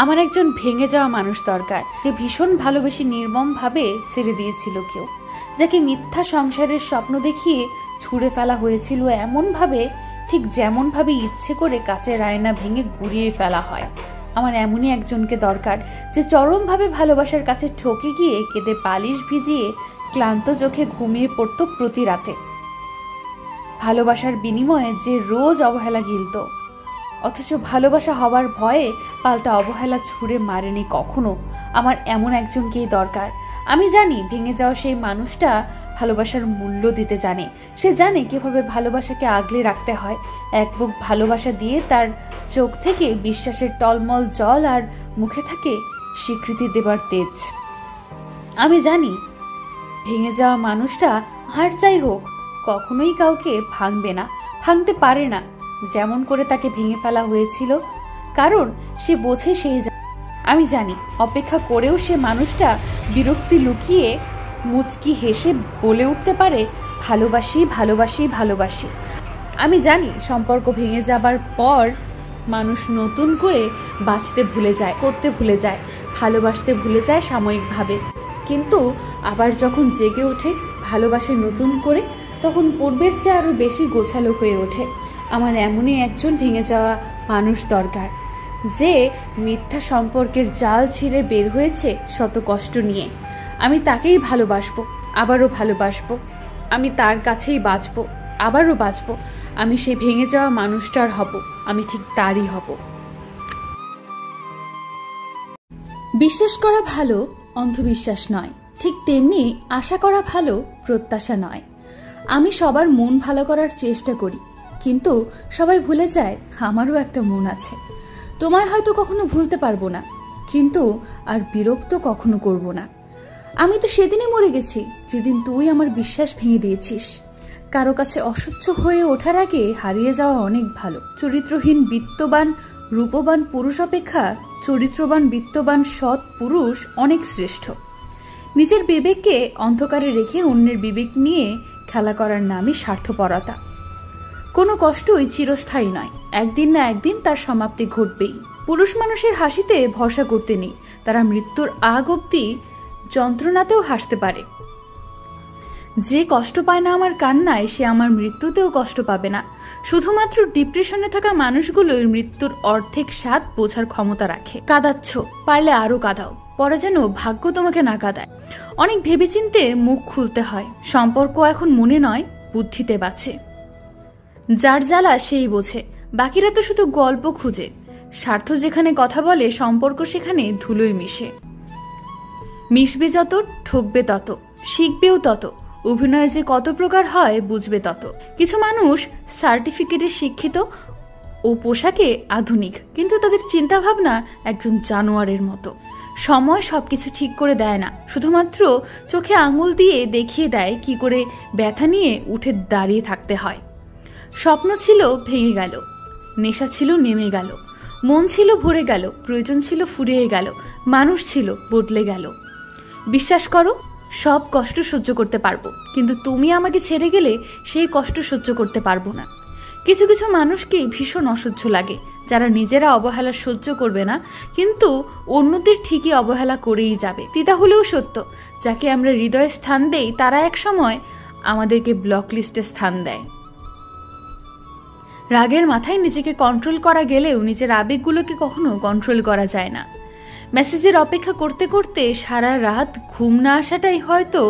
আমার একজন ভেঙে যাওয়া মানুষ দরকার, যে ভীষণ ভালোবেসে নির্মম ভাবে ছেড়ে দিয়েছিল কেউ, যাকে মিথ্যা সংসারের স্বপ্ন দেখিয়ে ছুঁড়ে ফেলা হয়েছিল এমন ভাবে, ঠিক যেমন ভাবে ইচ্ছে করে কাচের আয়না ভেঙে গুড়িয়ে ফেলা হয়। আমার এমনই একজনকে দরকার, যে চরমভাবে ভালোবাসার কাছে ঠকে গিয়ে কেঁদে পালিশ ভিজিয়ে ক্লান্ত চোখে ঘুমিয়ে পড়তো প্রতি রাতে। ভালোবাসার বিনিময়ে যে রোজ অবহেলা গিলত, অথচ ভালোবাসা হবার ভয়ে পাল্টা অবহেলা ছুঁড়ে মারেনি কখনো। আমার এমন একজনকেই দরকার। আমি জানি ভেঙে যাওয়া সেই মানুষটা ভালোবাসার মূল্য দিতে জানে। সে জানে কিভাবে ভালোবাসাকে আগলে রাখতে হয়। এক বুক ভালোবাসা দিয়ে তার চোখ থেকে বিশ্বাসের টলমল জল, আর মুখে থাকে স্বীকৃতি দেবার তেজ। আমি জানি ভেঙে যাওয়া মানুষটা আর যাই হোক কখনোই কাউকে ভাঙবে না, ভাঙতে পারে না যেমন করে তাকে ভেঙে ফেলা হয়েছিল, কারণ সে বোঝে সেই। আমি জানি অপেক্ষা করেও সে মানুষটা বিরক্তি লুকিয়ে মুচকি হেসে বলে উঠতে পারে, ভালোবাসি ভালোবাসি ভালোবাসি। আমি জানি সম্পর্ক ভেঙে যাবার পর মানুষ নতুন করে বাঁচতে ভুলে যায়, করতে ভুলে যায়, ভালোবাসতে ভুলে যায় সাময়িকভাবে, কিন্তু আবার যখন জেগে ওঠে ভালোবাসে নতুন করে, তখন পূর্বের চেয়ে আরো বেশি গোছালো হয়ে ওঠে। আমার এমনই একজন ভেঙে যাওয়া মানুষ দরকার, যে মিথ্যা সম্পর্কের জাল ছিঁড়ে বের হয়েছে শত কষ্ট নিয়ে। আমি তাকেই ভালোবাসবো, আবারও ভালোবাসবো। আমি তার কাছেই বাঁচবো, আবারও বাঁচবো। আমি সেই ভেঙে যাওয়া মানুষটার হব, আমি ঠিক তারই হব। বিশ্বাস করা ভালো, অন্ধবিশ্বাস নয়। ঠিক তেমনি আশা করা ভালো, প্রত্যাশা নয়। আমি সবার মন ভালো করার চেষ্টা করি, কিন্তু সবাই ভুলে যায় আমারও একটা মন আছে। তোমায় হয়তো কখনো ভুলতে পারবো না, কিন্তু আর বিরক্ত কখনো করব না। আমি তো সেদিনই মরে গেছি যেদিন তুই আমার বিশ্বাস ভেঙে দিয়েছিস। কারো কাছে অসহ্য হয়ে ওঠার আগে হারিয়ে যাওয়া অনেক ভালো। চরিত্রহীন বিত্তবান রূপবান পুরুষ অপেক্ষা চরিত্রবান বিত্তবান সৎ পুরুষ অনেক শ্রেষ্ঠ। নিজের বিবেককে অন্ধকারে রেখে অন্যের বিবেক নিয়ে খেলা করার নামই স্বার্থপরতা। কোনো কষ্টই চিরস্থায়ী নয়, একদিন না একদিন তার সমাপ্তি ঘটবেই। পুরুষ মানুষের হাসিতে ভরসা করতে নেই, তারা মৃত্যুর আগ অব্দি যন্ত্রণাতেও হাসতে পারে। যে কষ্ট পায় না আমার কান্নায়, সে আমার মৃত্যুতেও কষ্ট পাবে না। শুধুমাত্র ডিপ্রেশনে থাকা মানুষগুলোর মৃত্যুর অর্ধেক স্বাদ বোঝার ক্ষমতা রাখে। কাঁদাচ্ছ, পারলে আরো কাঁদাও, পরে যেন ভাগ্য তোমাকে না কাঁদায়। অনেক ভেবেচিন্তে মুখ খুলতে হয়। সম্পর্ক এখন মনে নয়, বুদ্ধিতে বাঁচে। যার জ্বালা সেই বোঝে, বাকিরা তো শুধু গল্প খুঁজে। স্বার্থ যেখানে কথা বলে, সম্পর্ক সেখানে ধুলোয় মিশে। মিশবে যত, ঠকবে তত, শিখবেও তত। অভিনয় যে কত প্রকার হয় বুঝবে তত। কিছু মানুষ সার্টিফিকেটে শিক্ষিত ও পোশাকে আধুনিক, কিন্তু তাদের চিন্তা ভাবনা একজন জানোয়ারের মতো। সময় সবকিছু ঠিক করে দেয় না, শুধুমাত্র চোখে আঙুল দিয়ে দেখিয়ে দেয় কি করে ব্যথা নিয়ে উঠে দাঁড়িয়ে থাকতে হয়। স্বপ্ন ছিল ভেঙে গেল, নেশা ছিল নেমে গেল, মন ছিল ভরে গেল, প্রয়োজন ছিল ফুরিয়ে গেল, মানুষ ছিল বদলে গেল। বিশ্বাস করো, সব কষ্ট সহ্য করতে পারবো, কিন্তু তুমি আমাকে ছেড়ে গেলে সেই কষ্ট সহ্য করতে পারবো না। কিছু কিছু মানুষকে ভীষণ অসহ্য লাগে, যারা নিজেরা অবহেলা সহ্য করবে না, কিন্তু অন্যদের ঠিকই অবহেলা করেই যাবে। তিতা হলেও সত্য, যাকে আমরা হৃদয়ে স্থান দেই, তারা এক সময় আমাদেরকে ব্লক লিস্টে স্থান দেয়। রাগের মাথায় নিজেকে কন্ট্রোল করা গেলেও নিজের আবেগগুলোকে কখনো কন্ট্রোল করা যায় না। মেসেজের অপেক্ষা করতে করতে সারা রাত ঘুম না আসাটাই হয়তো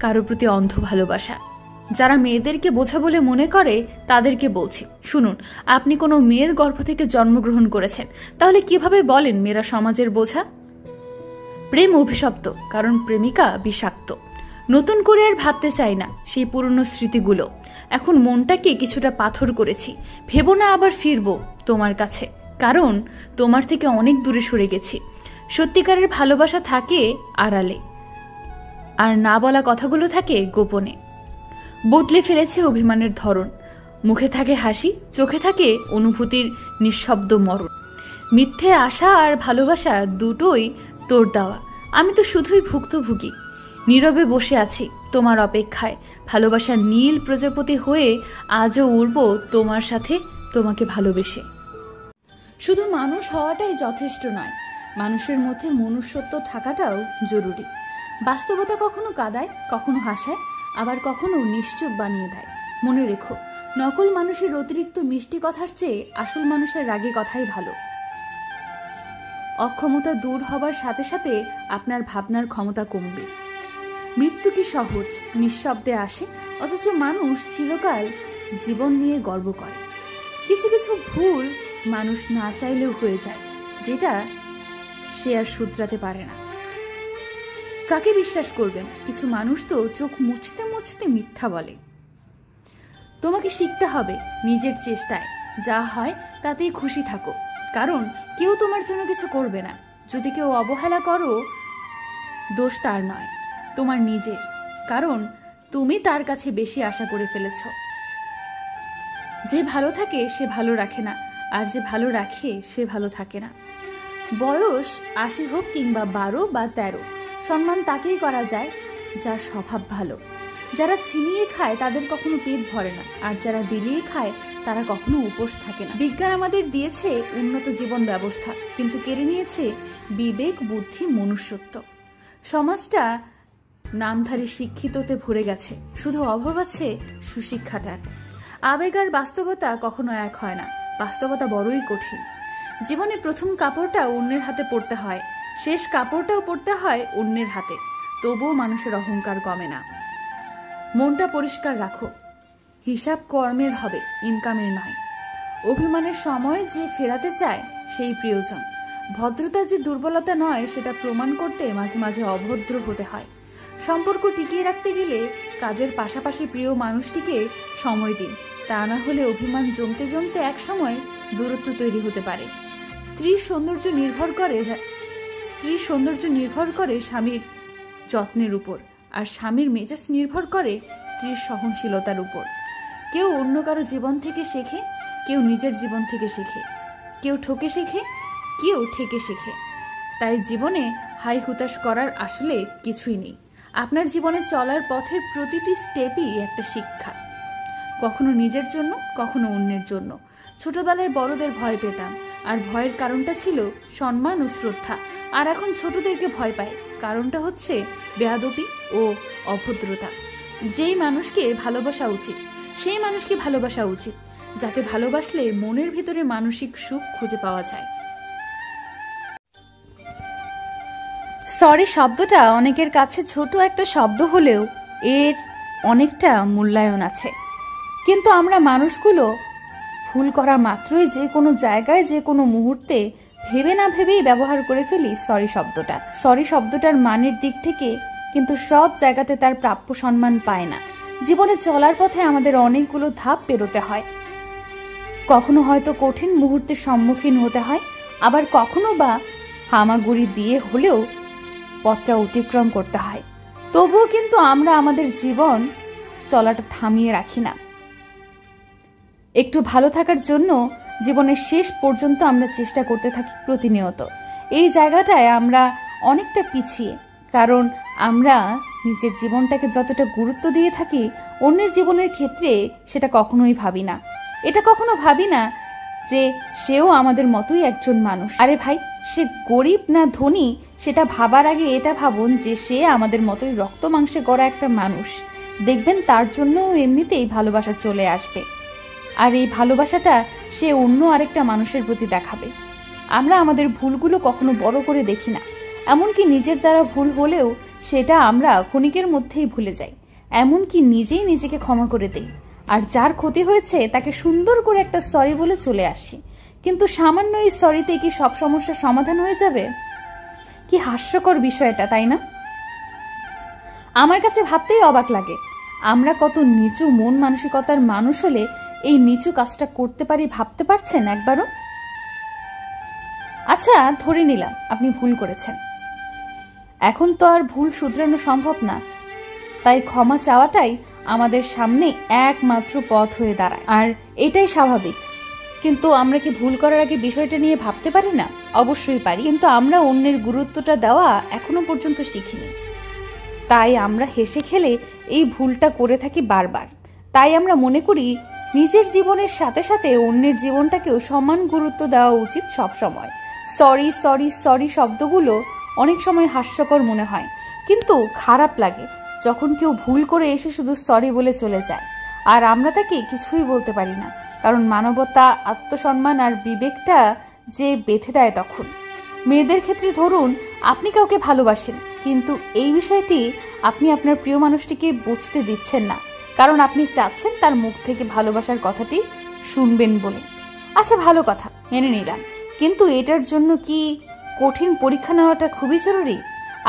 কারো প্রতি অন্ধ ভালোবাসা। যারা মেয়েদেরকে বোঝা বলে মনে করে তাদেরকে বলছি, শুনুন, আপনি কোনো মেয়ের গর্ভ থেকে জন্মগ্রহণ করেছেন, তাহলে কিভাবে বলেন মেয়েরা সমাজের বোঝা? প্রেম অভিশপ্ত, কারণ প্রেমিকা বিষাক্ত। নতুন করে আর ভাবতে চাই না সেই পুরনো স্মৃতিগুলো। এখন মনটাকে কিছুটা পাথর করেছি, ভেবো না আবার ফিরবো তোমার কাছে, কারণ তোমার থেকে অনেক দূরে সরে গেছি। সত্যিকারের ভালোবাসা থাকে আড়ালে, আর না বলা কথাগুলো থাকে গোপনে। বদলে ফেলেছে অভিমানের ধরন, মুখে থাকে হাসি, চোখে থাকে অনুভূতির নিঃশব্দ মরণ। মিথ্যে আশা আর ভালোবাসা দুটোই তোর দেওয়া। আমি তো শুধুই ভুক্তভোগী, নীরবে বসে আছি তোমার অপেক্ষায়। ভালোবাসার নীল প্রজাপতি হয়ে আজও উড়ব তোমার সাথে, তোমাকে ভালোবেসে। শুধু মানুষ হওয়াটাই যথেষ্ট নয়, মানুষের মধ্যে মনুষ্যত্ব থাকাটাও জরুরি। বাস্তবতা কখনো কাঁদায়, কখনো হাসায়, আবার কখনো নিশ্চুপ বানিয়ে দেয়। মনে রেখো, নকল মানুষের অতিরিক্ত মিষ্টি কথার চেয়ে আসল মানুষের রাগী কথাই ভালো। অক্ষমতা দূর হবার সাথে সাথে আপনার ভাবনার ক্ষমতা কমবে। মৃত্যু কি সহজ, নিঃশব্দে আসে, অথচ মানুষ চিরকাল জীবন নিয়ে গর্ব করে। কিছু কিছু ভুল মানুষ না চাইলেও হয়ে যায়, যেটা সে আর শুধরাতে পারে না। কাকে বিশ্বাস করবেন? কিছু মানুষ তো চোখ মুছতে মুছতে মিথ্যা বলে। তোমাকে শিখতে হবে নিজের চেষ্টায় যা হয় তাতেই খুশি থাকো, কারণ কেউ তোমার জন্য কিছু করবে না। যদি কেউ অবহেলা করো, দোষ তার নয়, তোমার নিজের, কারণ তুমি তার কাছে বেশি আশা করে ফেলেছ। যে ভালো থাকে সে ভালো রাখে না, আর যে ভালো রাখে সে ভালো থাকে না। বয়স ৮০ হোক কিংবা ১২ বা ১৩, সম্মান তাকেই করা যায় যার স্বভাব ভালো। যারা ছিনিয়ে খায় তাদের কখনো পেট ভরে না, আর যারা বিলিয়ে খায় তারা কখনো উপোস থাকে না। বিজ্ঞান আমাদের দিয়েছে উন্নত জীবন ব্যবস্থা, কিন্তু কেড়ে নিয়েছে বিবেক, বুদ্ধি, মনুষ্যত্ব। সমাজটা নামধারী শিক্ষিততে ভরে গেছে, শুধু অভাব আছে সুশিক্ষাটার। আবেগ আর বাস্তবতা কখনো এক হয় না, বাস্তবতা বড়ই কঠিন। জীবনে প্রথম কাপড়টা অন্যের হাতে পড়তে হয়, শেষ কাপড়টাও পড়তে হয় অন্যের হাতে, তবুও মানুষের অহংকার কমে না। মনটা পরিষ্কার রাখো, হিসাব কর্মের হবে, ইনকামের নয়। অভিমানের সময় যে ফেরাতে চায় সেই প্রিয়জন। ভদ্রতা যে দুর্বলতা নয়, সেটা প্রমাণ করতে মাঝে মাঝে অভদ্র হতে হয়। সম্পর্ক টিকিয়ে রাখতে গেলে কাজের পাশাপাশি প্রিয় মানুষটিকে সময় দিন, তা না হলে অভিমান জমতে জমতে এক সময় দূরত্ব তৈরি হতে পারে। স্ত্রীর সৌন্দর্য নির্ভর করে স্বামীর যত্নের উপর, আর স্বামীর মেজাজ নির্ভর করে স্ত্রীর সহনশীলতার উপর। কেউ অন্য কারো জীবন থেকে শেখে, কেউ নিজের জীবন থেকে শেখে, কেউ ঠকে শেখে, কেউ ঠেকে শেখে। তাই জীবনে হাই হুতাশ করার আসলে কিছুই নেই। আপনার জীবনে চলার পথের প্রতিটি স্টেপই একটা শিক্ষা, কখনো নিজের জন্য, কখনো অন্যের জন্য। ছোটবেলায় বড়দের ভয় পেতাম, আর ভয়ের কারণটা ছিল সম্মান ও শ্রদ্ধা। আর এখন ছোটদেরকে ভয় পাই, কারণটা হচ্ছে বেয়াদবি ও অভদ্রতা। যেই মানুষকে ভালোবাসা উচিত সেই মানুষকে ভালোবাসা উচিত, যাকে ভালোবাসলে মনের ভিতরে মানসিক সুখ খুঁজে পাওয়া যায়। সরি শব্দটা অনেকের কাছে ছোট একটা শব্দ হলেও এর অনেকটা মূল্যায়ন আছে। কিন্তু আমরা মানুষগুলো ভুল করা মাত্রই যে কোনো জায়গায়, যে কোনো মুহূর্তে ভেবে না ভেবেই ব্যবহার করে ফেলি সরি শব্দটা। সরি শব্দটার মানের দিক থেকে কিন্তু সব জায়গাতে তার প্রাপ্য সম্মান পায় না। জীবনে চলার পথে আমাদের অনেকগুলো ধাপ পেরোতে হয়, কখনো হয়তো কঠিন মুহূর্তের সম্মুখীন হতে হয়, আবার কখনো বা হামাগুড়ি দিয়ে হলেও পথটা অতিক্রম করতে হয়। তবুও কিন্তু আমরা আমাদের জীবন চলাটা থামিয়ে রাখি না। একটু ভালো থাকার জন্য জীবনের শেষ পর্যন্ত আমরা চেষ্টা করতে থাকি প্রতিনিয়ত। এই জায়গাটায় আমরা অনেকটা পিছিয়ে, কারণ আমরা নিজের জীবনটাকে যতটা গুরুত্ব দিয়ে থাকি, অন্যের জীবনের ক্ষেত্রে সেটা কখনোই ভাবি না। এটা কখনো ভাবি না যে সেও আমাদের মতোই একজন মানুষ। আরে ভাই, সে গরিব না ধনী সেটা ভাবার আগে এটা ভাবুন যে সে আমাদের মতোই রক্ত মাংসে গড়া একটা মানুষ। দেখবেন তার জন্যও এমনিতেই ভালোবাসা চলে আসবে, আর এই ভালোবাসাটা সে অন্য আরেকটা মানুষের প্রতি দেখাবে। আমরা আমাদের ভুলগুলো কখনো বড় করে দেখি না, এমনকি নিজের দ্বারা ভুল হলেও সেটা আমরা ক্ষণিকের মধ্যেই ভুলে যাই, এমনকি নিজেই নিজেকে ক্ষমা করে দেই। আর যার ক্ষতি হয়েছে তাকে সুন্দর করে একটা সরি বলে চলে আসি। কিন্তু সামান্য এই সরিতে কি সব সমস্যার সমাধান হয়ে যাবে? কি হাস্যকর বিষয়টা, তাই না? আমার কাছে ভাবতেই অবাক লাগে, আমরা কত নিচু মন মানসিকতার মানুষ হলে এই নিচু কাজটা করতে পারি, ভাবতে পারছেন একবারও? আচ্ছা, ধরে নিলাম আপনি ভুল করেছেন, এখন তো আর ভুল শুধরানো সম্ভব না, তাই ক্ষমা চাওয়াটাই আমাদের সামনে একমাত্র পথ হয়ে দাঁড়ায়, আর এটাই স্বাভাবিক। কিন্তু আমরা কি ভুল করার আগে বিষয়টা নিয়ে ভাবতে পারি না? অবশ্যই পারি, কিন্তু আমরা অন্যের গুরুত্বটা দেওয়া এখনো পর্যন্ত শিখিনি। তাই আমরা হেসে খেলে এই ভুলটা করে থাকি বারবার। তাই আমরা মনে করি নিজের জীবনের সাথে সাথে অন্যের জীবনটাকেও সমান গুরুত্ব দেওয়া উচিত সব সময়। সরি সরি সরি শব্দগুলো অনেক সময় হাস্যকর মনে হয়, কিন্তু খারাপ লাগে যখন কেউ ভুল করে এসে শুধু সরি বলে চলে যায় আর আমরা তাকে কিছুই বলতে পারি না, কারণ মানবতা, আত্মসম্মান আর বিবেকটা যে বেঁধে দেয় তখন। মেয়েদের ক্ষেত্রে ধরুন আপনি কাউকে ভালোবাসেন, কিন্তু এই বিষয়টি আপনি আপনার প্রিয় মানুষটিকে বুঝতে দিচ্ছেন না, কারণ আপনি চাচ্ছেন তার মুখ থেকে ভালোবাসার কথাটি শুনবেন বলে। আচ্ছা, ভালো কথা, মেনে নিলাম, কিন্তু এটার জন্য কি কঠিন পরীক্ষা নেওয়াটা খুবই জরুরি?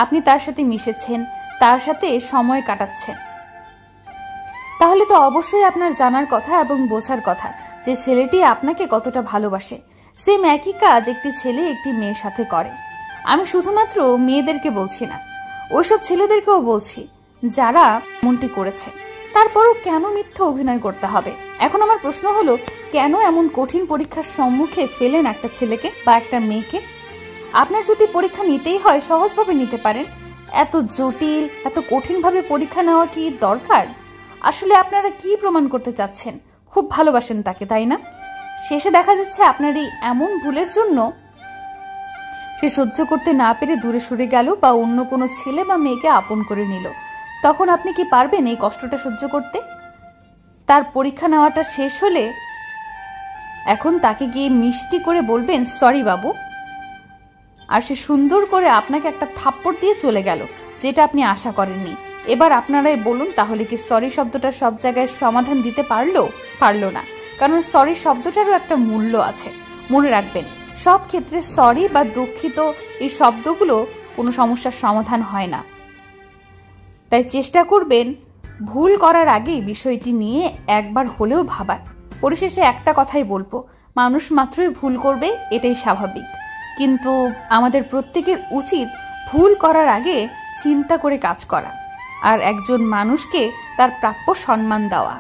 আপনি তার সাথে মিশেছেন, তার সাথে সময় কাটাচ্ছেন, তাহলে তো অবশ্যই আপনার জানার কথা এবং বোঝার কথা যে ছেলেটি আপনাকে কতটা ভালোবাসে। সেম একই কাজ একটি ছেলে একটি মেয়ের সাথে করে। আমি শুধুমাত্র মেয়েদেরকে বলছি না, ওইসব ছেলেদেরকেও বলছি যারা এমনটি করেছে। তারপরও কেন মিথ্যা অভিনয় করতে হবে? এখন আমার প্রশ্ন হলো, কেন এমন কঠিন পরীক্ষার সম্মুখে ফেলেন একটা ছেলেকে বা একটা মেয়েকে? আপনার যদি পরীক্ষা নিতেই হয় সহজভাবে নিতে পারেন, এত জটিল, এত কঠিনভাবে পরীক্ষা নেওয়া কি দরকার? আসলে আপনারা কি প্রমাণ করতে চাচ্ছেন? খুব ভালোবাসেন তাকে, তাই না? শেষে দেখা যাচ্ছে আপনার এই এমন ভুলের জন্য সে সহ্য করতে না পেরে দূরে সরে গেল বা অন্য কোনো ছেলে বা মেয়েকে আপন করে নিল। তখন আপনি কি পারবেন এই কষ্টটা সহ্য করতে? তার পরীক্ষা নেওয়াটা শেষ হলে এখন তাকে গিয়ে মিষ্টি করে বলবেন, সরি বাবু, আর সে সুন্দর করে আপনাকে একটা থাপ্পড় দিয়ে চলে গেল, যেটা আপনি আশা করেননি। এবার আপনারাই বলুন, তাহলে কি সরি শব্দটা সব জায়গায় সমাধান দিতে পারলো না? কারণ সরি শব্দটারও একটা মূল্য আছে। মনে রাখবেন, সব ক্ষেত্রে সরি বা দুঃখিত এই শব্দগুলো কোনো সমস্যার সমাধান হয় না। তাই চেষ্টা করবেন ভুল করার আগেই বিষয়টি নিয়ে একবার হলেও ভাবার। পরিশেষে একটা কথাই বলবো, মানুষ মাত্রই ভুল করবে, এটাই স্বাভাবিক, কিন্তু আমাদের প্রত্যেকের উচিত ভুল করার আগে চিন্তা করে কাজ করা আর একজন মানুষকে তার প্রাপ্য সম্মান দেওয়া।